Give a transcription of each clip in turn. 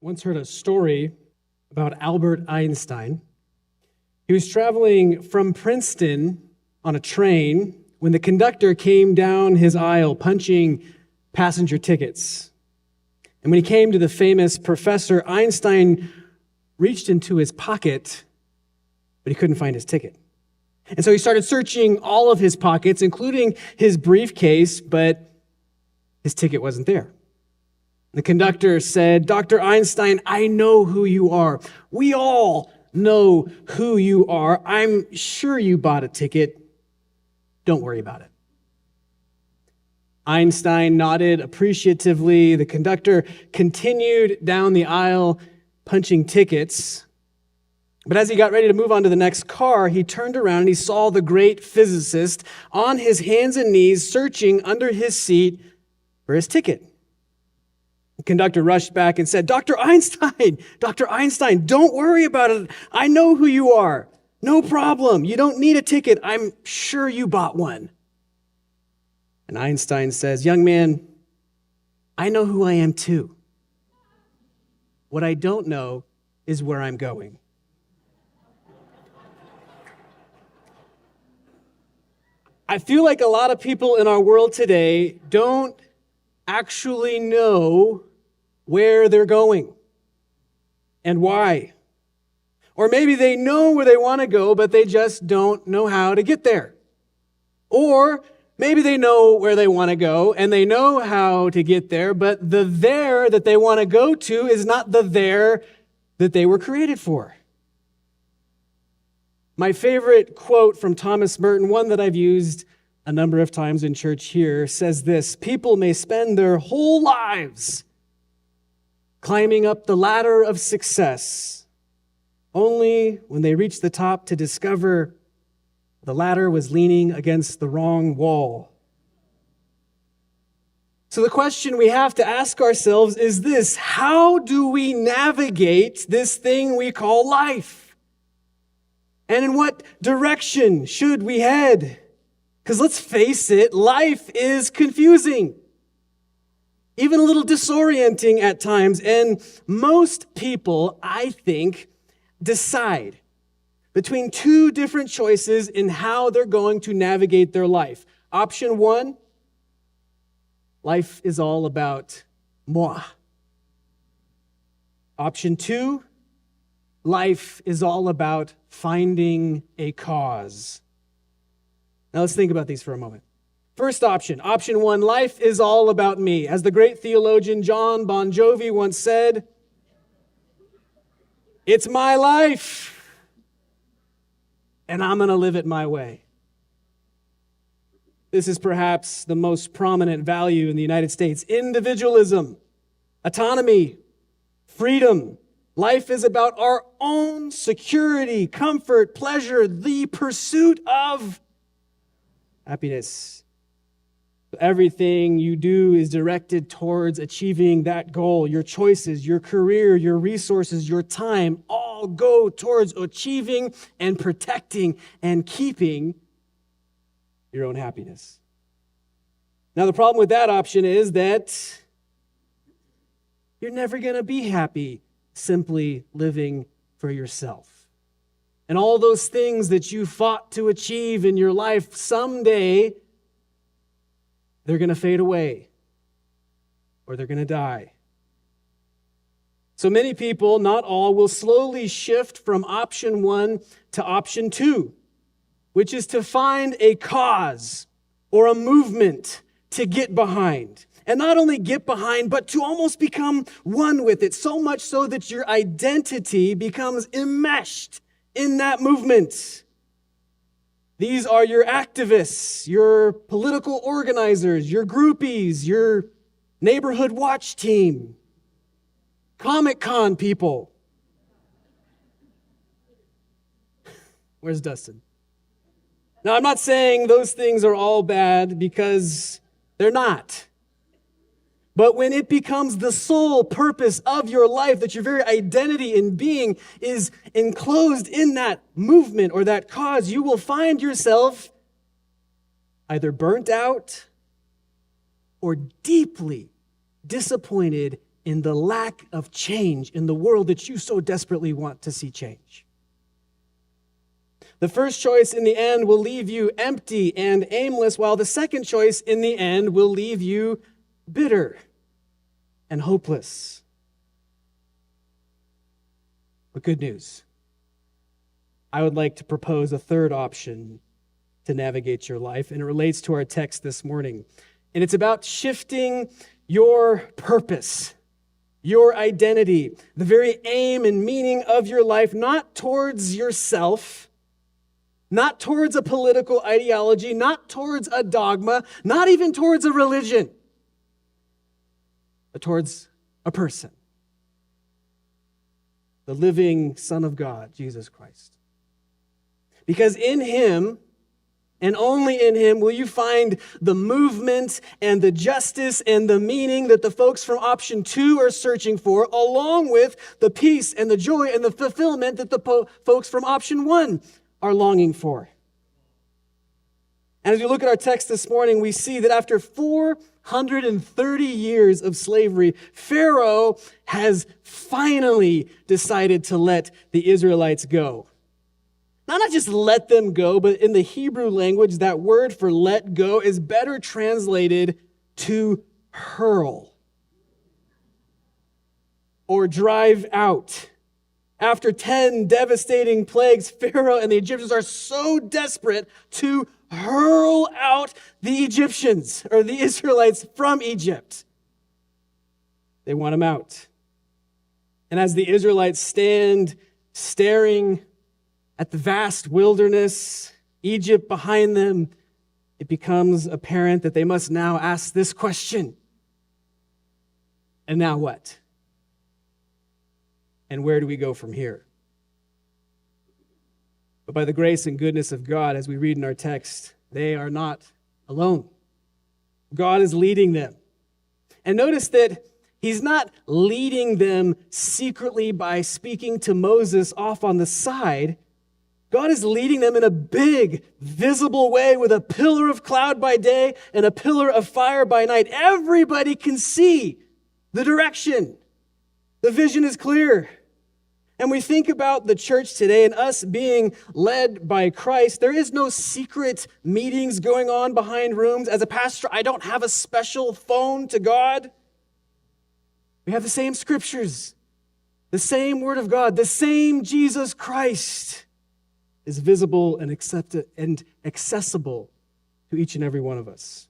once heard a story about Albert Einstein. He was traveling from Princeton on a train when the conductor came down his aisle punching passenger tickets. And when he came to the famous Professor, Einstein reached into his pocket, but he couldn't find his ticket. And so he started searching all of his pockets, including his briefcase, but his ticket wasn't there. The conductor said, "Dr. Einstein, I know who you are. We all know who you are. I'm sure you bought a ticket. Don't worry about it." Einstein nodded appreciatively. The conductor continued down the aisle punching tickets. But as he got ready to move on to the next car, he turned around and he saw the great physicist on his hands and knees searching under his seat for his ticket. The conductor rushed back and said, Dr. Einstein, don't worry about it. I know who you are. No problem. You don't need a ticket. I'm sure you bought one." And Einstein says, "Young man, I know who I am too. What I don't know is where I'm going." I feel like a lot of people in our world today don't actually know where they're going and why. Or maybe they know where they want to go, but they just don't know how to get there. Or maybe they know where they want to go and they know how to get there, but the there that they want to go to is not the there that they were created for. My favorite quote from Thomas Merton, one that I've used a number of times in church here, says this: "People may spend their whole lives climbing up the ladder of success, only when they reach the top to discover the ladder was leaning against the wrong wall." So the question we have to ask ourselves is this: how do we navigate this thing we call life? And in what direction should we head? Because let's face it, life is confusing, even a little disorienting at times. And most people, I think, decide between two different choices in how they're going to navigate their life. Option one, life is all about moi. Option two, life is all about finding a cause. Now let's think about these for a moment. First option one, life is all about me. As the great theologian John Bon Jovi once said, "It's my life, and I'm going to live it my way." This is perhaps the most prominent value in the United States. Individualism, autonomy, freedom. Life is about our own security, comfort, pleasure, the pursuit of happiness. Everything you do is directed towards achieving that goal. Your choices, your career, your resources, your time all go towards achieving and protecting and keeping your own happiness. Now, the problem with that option is that you're never going to be happy simply living for yourself. And all those things that you fought to achieve in your life, someday they're going to fade away or they're going to die. So many people, not all, will slowly shift from option one to option two, which is to find a cause or a movement to get behind. And not only get behind, but to almost become one with it, so much so that your identity becomes enmeshed in that movement. These are your activists, your political organizers, your groupies, your neighborhood watch team, Comic-Con people. Where's Dustin? Now, I'm not saying those things are all bad, because they're not. But when it becomes the sole purpose of your life, that your very identity and being is enclosed in that movement or that cause, you will find yourself either burnt out or deeply disappointed in the lack of change in the world that you so desperately want to see change. The first choice in the end will leave you empty and aimless, while the second choice in the end will leave you bitter and hopeless. But good news. I would like to propose a third option to navigate your life, and it relates to our text this morning. And it's about shifting your purpose, your identity, the very aim and meaning of your life, not towards yourself, not towards a political ideology, not towards a dogma, not even towards a religion, but towards a person, the living Son of God, Jesus Christ. Because in him, and only in him, will you find the movement and the justice and the meaning that the folks from option 2 are searching for, along with the peace and the joy and the fulfillment that the folks from option 1 are longing for. And as we look at our text this morning, we see that after 430 years of slavery, Pharaoh has finally decided to let the Israelites go. Not just let them go, but in the Hebrew language, that word for let go is better translated to hurl or drive out. After 10 devastating plagues, Pharaoh and the Egyptians are so desperate to hurl out the Egyptians or the Israelites from Egypt. They want them out. And as the Israelites stand staring at the vast wilderness, Egypt behind them, it becomes apparent that they must now ask this question. And now what? And where do we go from here? But by the grace and goodness of God, as we read in our text, they are not alone. God is leading them. And notice that he's not leading them secretly by speaking to Moses off on the side. God is leading them in a big, visible way with a pillar of cloud by day and a pillar of fire by night. Everybody can see the direction. The vision is clear. And we think about the church today and us being led by Christ. There is no secret meetings going on behind rooms. As a pastor, I don't have a special phone to God. We have the same scriptures, the same word of God, the same Jesus Christ is visible and accepted and accessible to each and every one of us.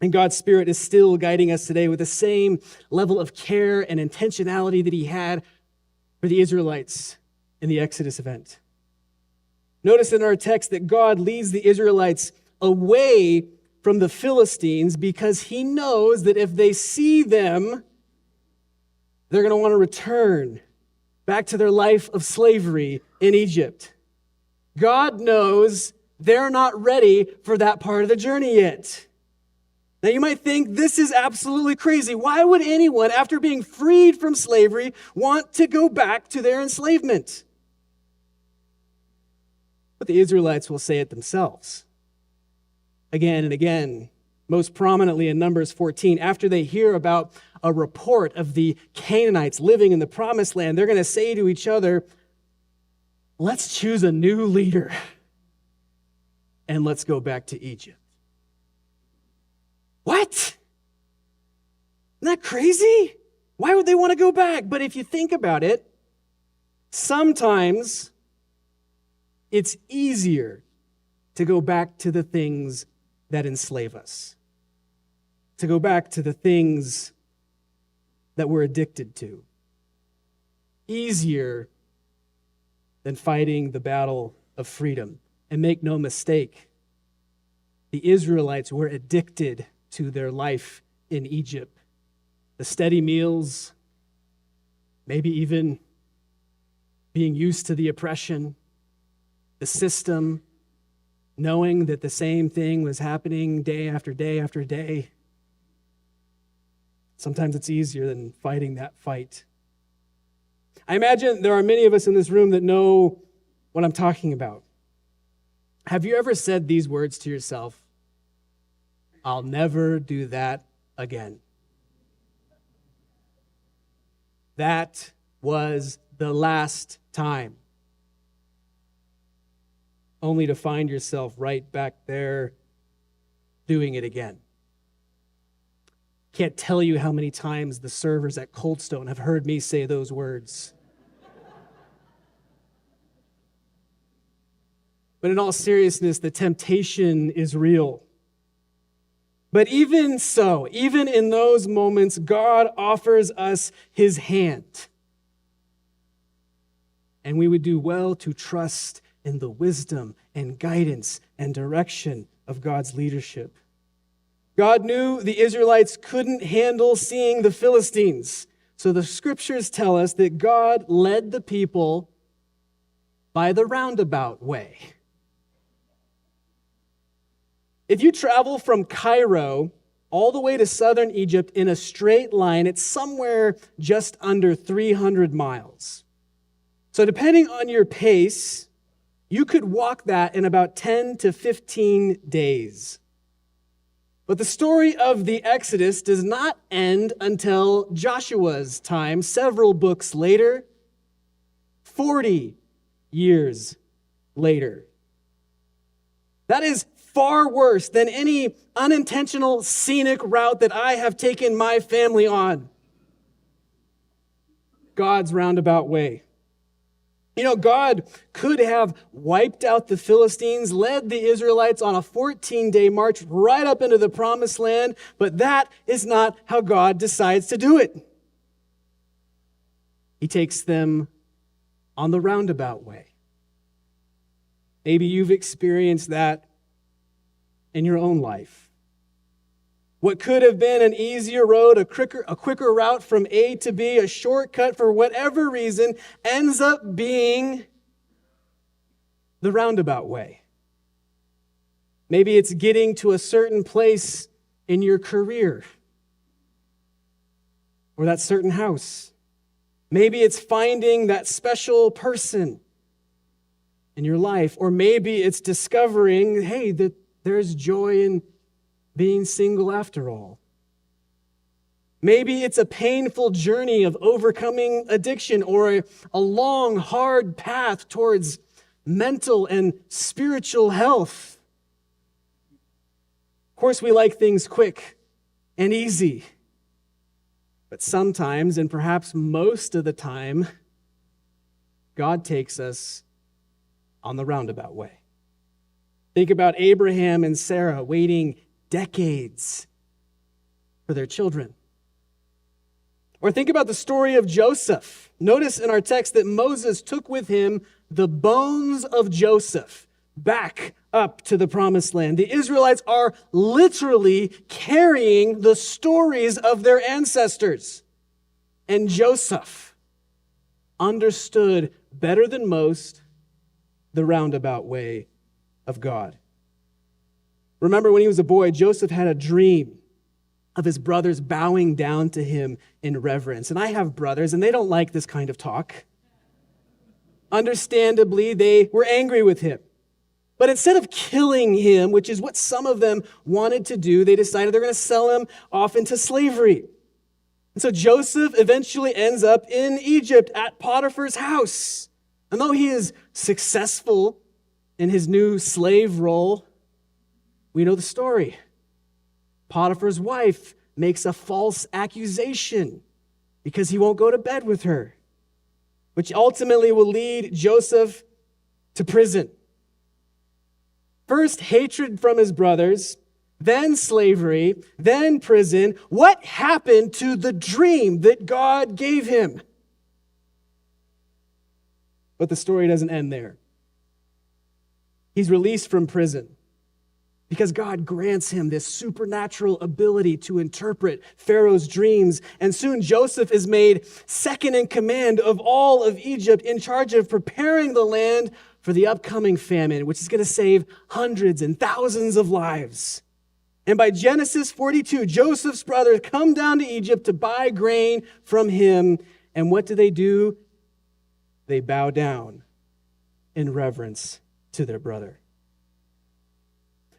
And God's Spirit is still guiding us today with the same level of care and intentionality that he had for the Israelites in the Exodus event. Notice in our text that God leads the Israelites away from the Philistines because he knows that if they see them, they're going to want to return back to their life of slavery in Egypt. God knows they're not ready for that part of the journey yet. Now you might think this is absolutely crazy. Why would anyone, after being freed from slavery, want to go back to their enslavement? But the Israelites will say it themselves. Again and again, most prominently in Numbers 14, after they hear about a report of the Canaanites living in the promised land, they're going to say to each other, let's choose a new leader and let's go back to Egypt. What? Isn't that crazy? Why would they want to go back? But if you think about it, sometimes it's easier to go back to the things that enslave us, to go back to the things that we're addicted to. Easier than fighting the battle of freedom. And make no mistake, the Israelites were addicted to their life in Egypt. The steady meals, maybe even being used to the oppression, the system, knowing that the same thing was happening day after day after day. Sometimes it's easier than fighting that fight. I imagine there are many of us in this room that know what I'm talking about. Have you ever said these words to yourself? I'll never do that again. that was the last time. Only to find yourself right back there doing it again. Can't tell you how many times the servers at Cold Stone have heard me say those words. But in all seriousness, the temptation is real. But even so, even in those moments, God offers us his hand. And we would do well to trust in the wisdom and guidance and direction of God's leadership. God knew the Israelites couldn't handle seeing the Philistines. So the scriptures tell us that God led the people by the roundabout way. If you travel from Cairo all the way to southern Egypt in a straight line, it's somewhere just under 300 miles. So depending on your pace, you could walk that in about 10 to 15 days. But the story of the Exodus does not end until Joshua's time, several books later, 40 years later. That is far worse than any unintentional scenic route that I have taken my family on. God's roundabout way. You know, God could have wiped out the Philistines, led the Israelites on a 14-day march right up into the promised land, but that is not how God decides to do it. He takes them on the roundabout way. Maybe you've experienced that in your own life. What could have been an easier road, a quicker route from A to B, a shortcut for whatever reason, ends up being the roundabout way. Maybe it's getting to a certain place in your career or that certain house. Maybe it's finding that special person in your life, or maybe it's discovering, hey, that there's joy in being single after all. Maybe it's a painful journey of overcoming addiction, or a long, hard path towards mental and spiritual health. Of course, we like things quick and easy. But sometimes, and perhaps most of the time, God takes us on the roundabout way. Think about Abraham and Sarah waiting decades for their children. Or think about the story of Joseph. Notice in our text that Moses took with him the bones of Joseph back up to the promised land. The Israelites are literally carrying the stories of their ancestors. And Joseph understood better than most the roundabout way of God. Remember when he was a boy, Joseph had a dream of his brothers bowing down to him in reverence. And I have brothers, and they don't like this kind of talk. Understandably, they were angry with him. But instead of killing him, which is what some of them wanted to do, they decided they're going to sell him off into slavery. And so Joseph eventually ends up in Egypt at Potiphar's house. And though he is successful in his new slave role, we know the story. Potiphar's wife makes a false accusation because he won't go to bed with her, which ultimately will lead Joseph to prison. First, hatred from his brothers, then slavery, then prison. What happened to the dream that God gave him? But the story doesn't end there. He's released from prison because God grants him this supernatural ability to interpret Pharaoh's dreams. And soon Joseph is made second in command of all of Egypt, in charge of preparing the land for the upcoming famine, which is going to save hundreds and thousands of lives. And by Genesis 42, Joseph's brothers come down to Egypt to buy grain from him. And what do? They bow down in reverence to their brother.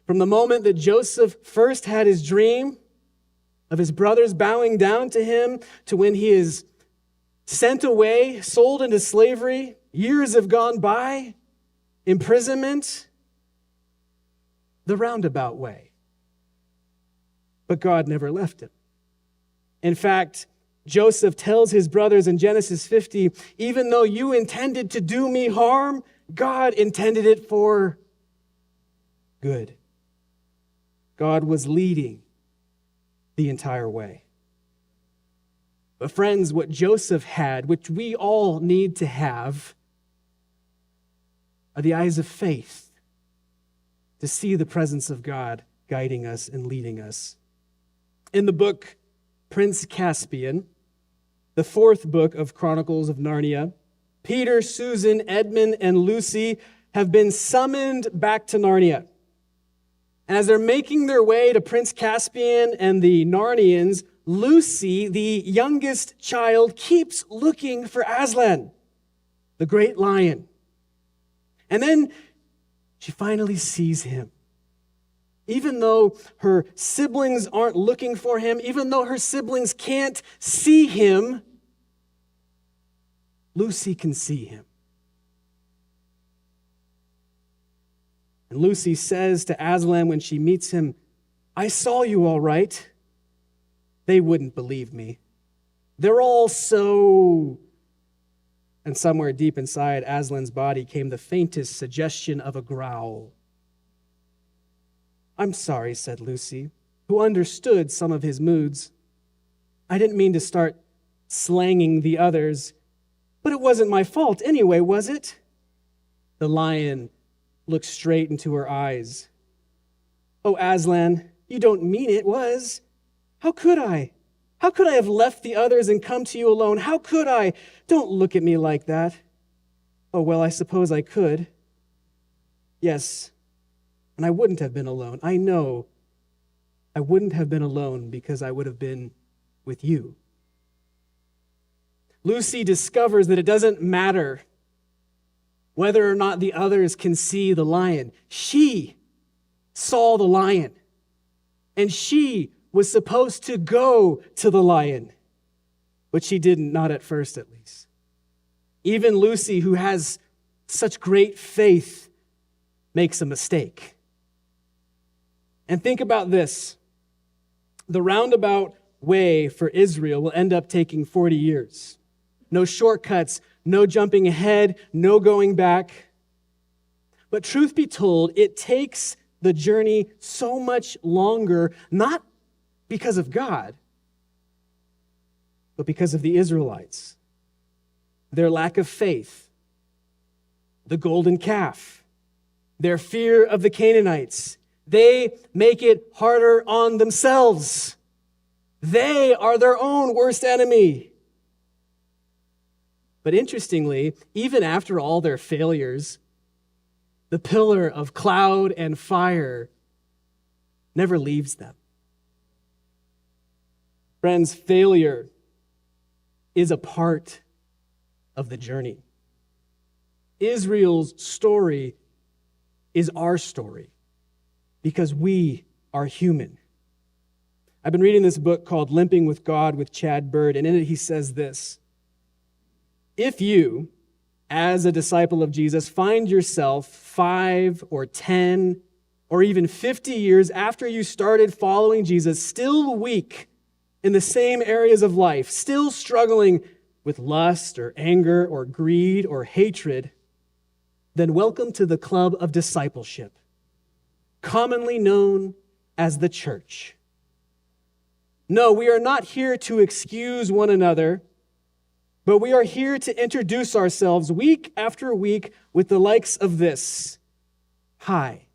From the moment that Joseph first had his dream of his brothers bowing down to him, to when he is sent away, sold into slavery. Years have gone by, imprisonment, the roundabout way. But God never left him. In fact, Joseph tells his brothers in Genesis 50, even though you intended to do me harm, God intended it for good. God was leading the entire way. But friends, what Joseph had, which we all need to have, are the eyes of faith to see the presence of God guiding us and leading us. In the book Prince Caspian, the fourth book of Chronicles of Narnia, Peter, Susan, Edmund, and Lucy have been summoned back to Narnia. And as they're making their way to Prince Caspian and the Narnians, Lucy, the youngest child, keeps looking for Aslan, the great lion. And then she finally sees him. Even though her siblings aren't looking for him, even though her siblings can't see him, Lucy can see him. And Lucy says to Aslan when she meets him, "I saw you all right." They wouldn't believe me. They're all so... And somewhere deep inside Aslan's body came the faintest suggestion of a growl. "I'm sorry," said Lucy, who understood some of his moods. "I didn't mean to start slanging the others, but it wasn't my fault anyway, was it?" The lion looked straight into her eyes. "Oh, Aslan, you don't mean it was. How could I? How could I have left the others and come to you alone? How could I? Don't look at me like that." "Oh, well, I suppose I could. Yes, and I wouldn't have been alone. I know I wouldn't have been alone because I would have been with you." Lucy discovers that it doesn't matter whether or not the others can see the lion. She saw the lion, and she was supposed to go to the lion, but she didn't, not at first at least. Even Lucy, who has such great faith, makes a mistake. And think about this. The roundabout way for Israel will end up taking 40 years. No shortcuts, no jumping ahead, no going back. But truth be told, it takes the journey so much longer, not because of God, but because of the Israelites. Their lack of faith, the golden calf, their fear of the Canaanites. They make it harder on themselves. They are their own worst enemy. But interestingly, even after all their failures, the pillar of cloud and fire never leaves them. Friends, failure is a part of the journey. Israel's story is our story because we are human. I've been reading this book called Limping with God with Chad Bird, and in it he says this: if you, as a disciple of Jesus, find yourself 5 or 10 or even 50 years after you started following Jesus, still weak in the same areas of life, still struggling with lust or anger or greed or hatred, then welcome to the club of discipleship, commonly known as the church. No, we are not here to excuse one another, but we are here to introduce ourselves week after week with the likes of this. Hi,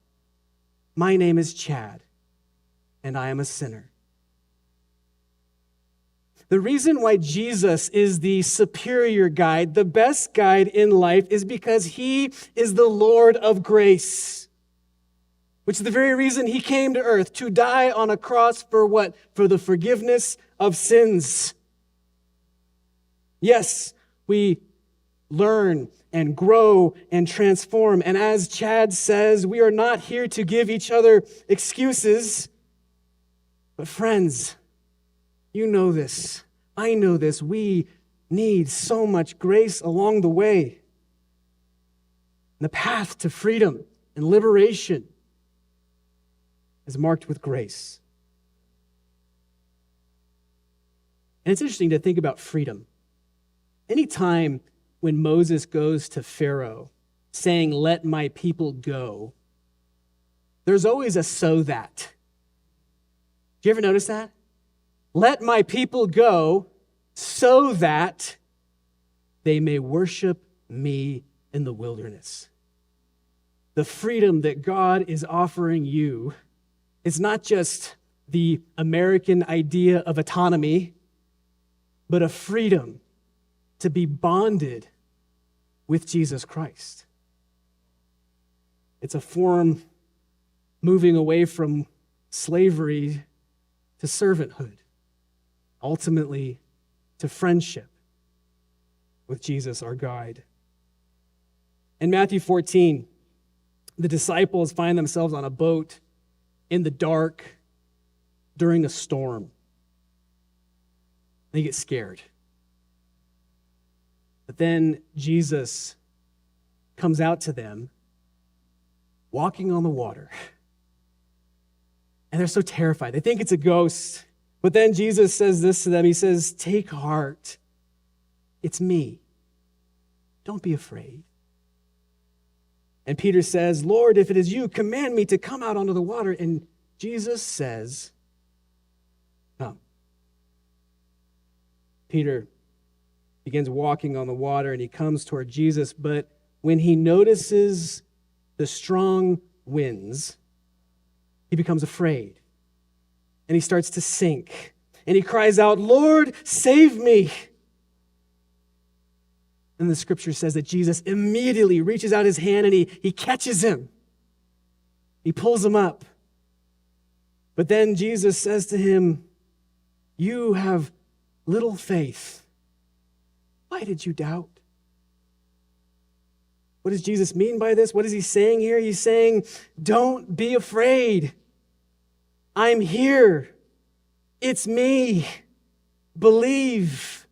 my name is Chad, and I am a sinner. The reason why Jesus is the superior guide, the best guide in life, is because he is the Lord of grace, which is the very reason he came to earth, to die on a cross for what? For the forgiveness of sins. Yes, we learn and grow and transform. And as Chad says, we are not here to give each other excuses. But friends, you know this. I know this. We need so much grace along the way. The path to freedom and liberation is marked with grace. And it's interesting to think about freedom. Anytime when Moses goes to Pharaoh saying, "Let my people go," there's always a "so that." Do you ever notice that? Let my people go so that they may worship me in the wilderness. The freedom that God is offering you is not just the American idea of autonomy, but a freedom to be bonded with Jesus Christ. It's a form moving away from slavery to servanthood, ultimately to friendship with Jesus, our guide. In Matthew 14, the disciples find themselves on a boat in the dark during a storm. They get scared. But then Jesus comes out to them, walking on the water. And they're so terrified. They think it's a ghost. But then Jesus says this to them. He says, "Take heart. It's me. Don't be afraid." And Peter says, "Lord, if it is you, command me to come out onto the water." And Jesus says, "Come." Peter begins walking on the water and he comes toward Jesus, but when he notices the strong winds, he becomes afraid and he starts to sink and he cries out, "Lord, save me." And the scripture says that Jesus immediately reaches out his hand and he catches him. He pulls him up. But then Jesus says to him, "You have little faith. Why did you doubt?" What does Jesus mean by this? What is he saying here? He's saying, don't be afraid. I'm here. It's me. Believe.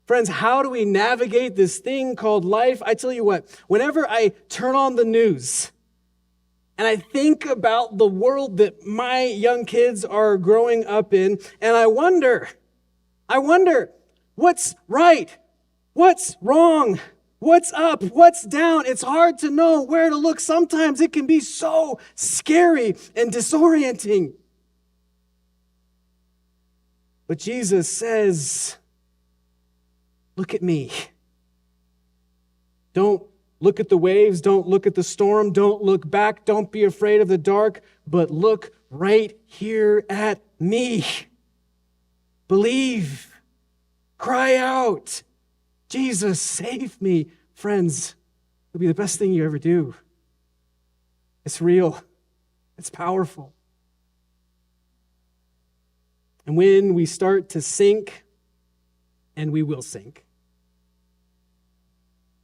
Friends, how do we navigate this thing called life? I tell you what, whenever I turn on the news and I think about the world that my young kids are growing up in, and I wonder, what's right? What's wrong? What's up? What's down? It's hard to know where to look. Sometimes it can be so scary and disorienting. But Jesus says, look at me. Don't look at the waves. Don't look at the storm. Don't look back. Don't be afraid of the dark, but look right here at me. Believe. Cry out. Jesus, save me. Friends, it'll be the best thing you ever do. It's real. It's powerful. And when we start to sink, and we will sink,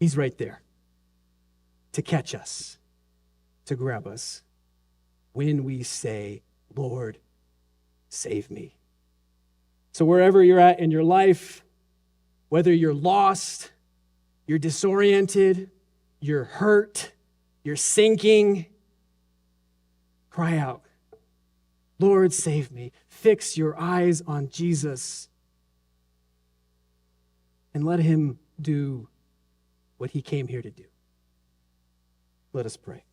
he's right there to catch us, to grab us, when we say, Lord, save me. So wherever you're at in your life, whether you're lost, you're disoriented, you're hurt, you're sinking, cry out, Lord, save me. Fix your eyes on Jesus and let him do what he came here to do. Let us pray.